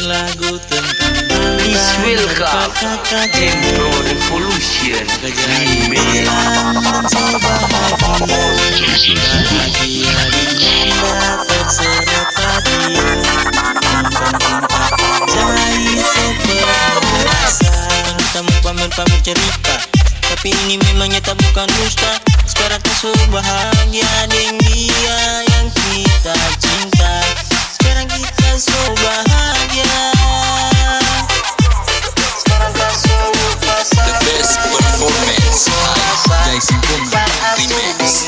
lagu tentang mantan. Please welcome MPro Revolution Remixer. Bahagia dunia terserah pada dia. Kita mau pamer-pamer cerita, tapi ini memang nyata bukan dusta. Sekarang tak so bahagia dengan dia yang kita cinta. Sekarang kita so bahagia. Sekarang tak so lupa. The best performance by Sempurna Remix.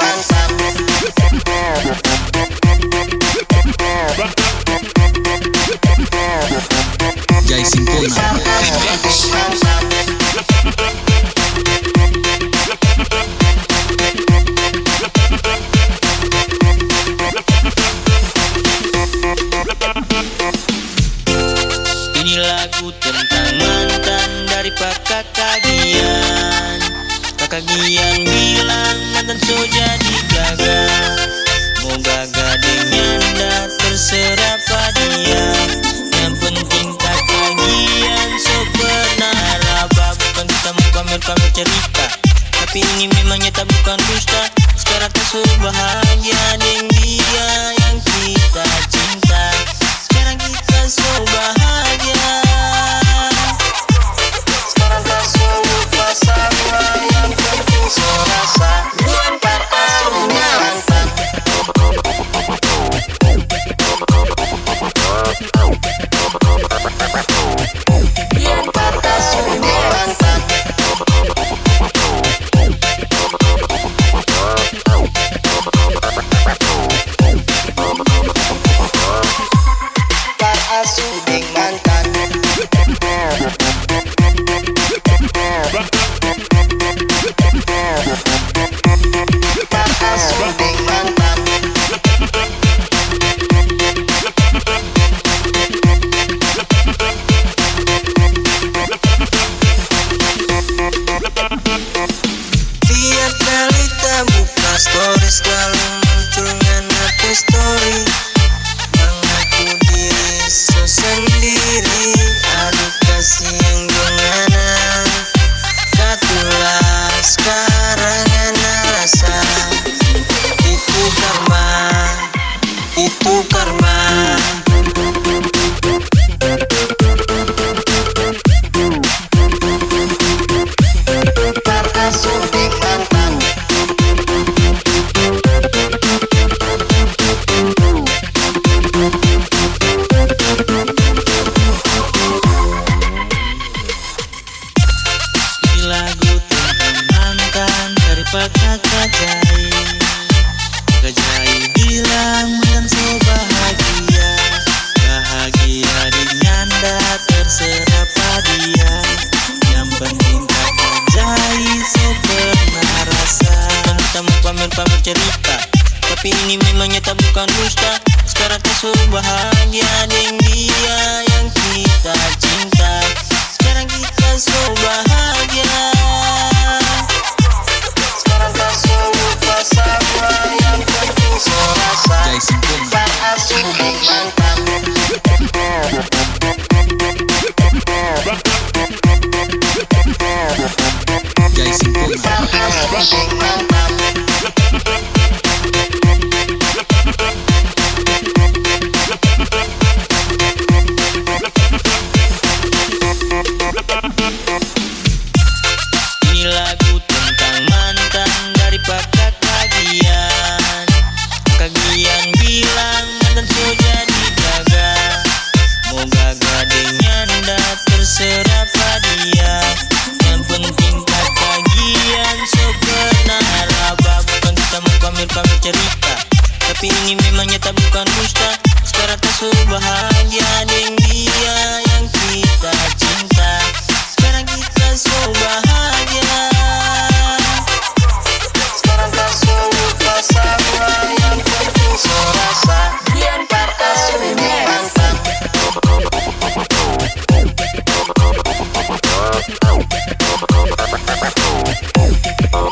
Jai Sempurna Remix. Ini lagu tentang mantan dari kakak Gian. Kakak Gian bilang mantan so jadi gagal. Mau gagal dengan dah terserah pada dia. Yang penting kakak Gian so pernah raba. Bukan kita mau pamer-pamer cerita, tapi ini memang nyata bukan dusta. Sekarang tak so bahagia dengan dia yang kita cinta. Sekarang kita so bahagia. Sekarang tak so lupa sama yang penting so rasa. Gian terbaru mantan. Gian terbaru mantan. Terasuh dengan mantan. Terasuh dengan mantan. Tiap kali tak buka story selalu muncul nge story. Mengaku diri so sendiri. Aduh kasihan gimana. Katulah sekarang anak rasa. Itu karma. Itu karma. Terasuh dengan mantan. Ini lagu tentang mantan dari kakak Jai. Kakak Jai bilang mantan so bahagia. Bahagia dengan dah terserah pada dia. Yang penting kakak Jai so pernah rasa. Dan kita mau pamer-pamer cerita, tapi ini memang nyata bukan dusta. Sekarang tak so bahagia dengan dia yang kita cinta. Sekarang kita so bahagia. Sekarang tak so lupa sama yang penting so rasa. Jai Sempurna Terasuh dengan mantan. Jai Sempurna Terasuh dengan mantan. Ini lagu tentang mantan dari kakak Gian. Kakak Gian bilang mantan so jadi gagal. Mau gagal dengan dah terserah pada dia. Yang penting kakak Gian so pernah raba. Bukan kita mau pamer-pamer cerita, tapi ini memang nyata bukan dusta. Sekarang tak so bahagia dengan dia yang kita cinta. Sekarang kita so bahagia. Sekarang tak so lupa sama yang penting so rasa. Gian terasuh dengan mantan.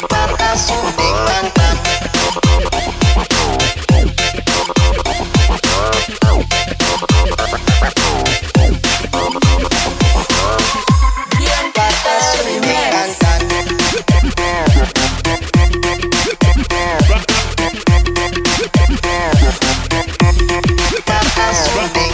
Terasuh dengan mantan. Dante.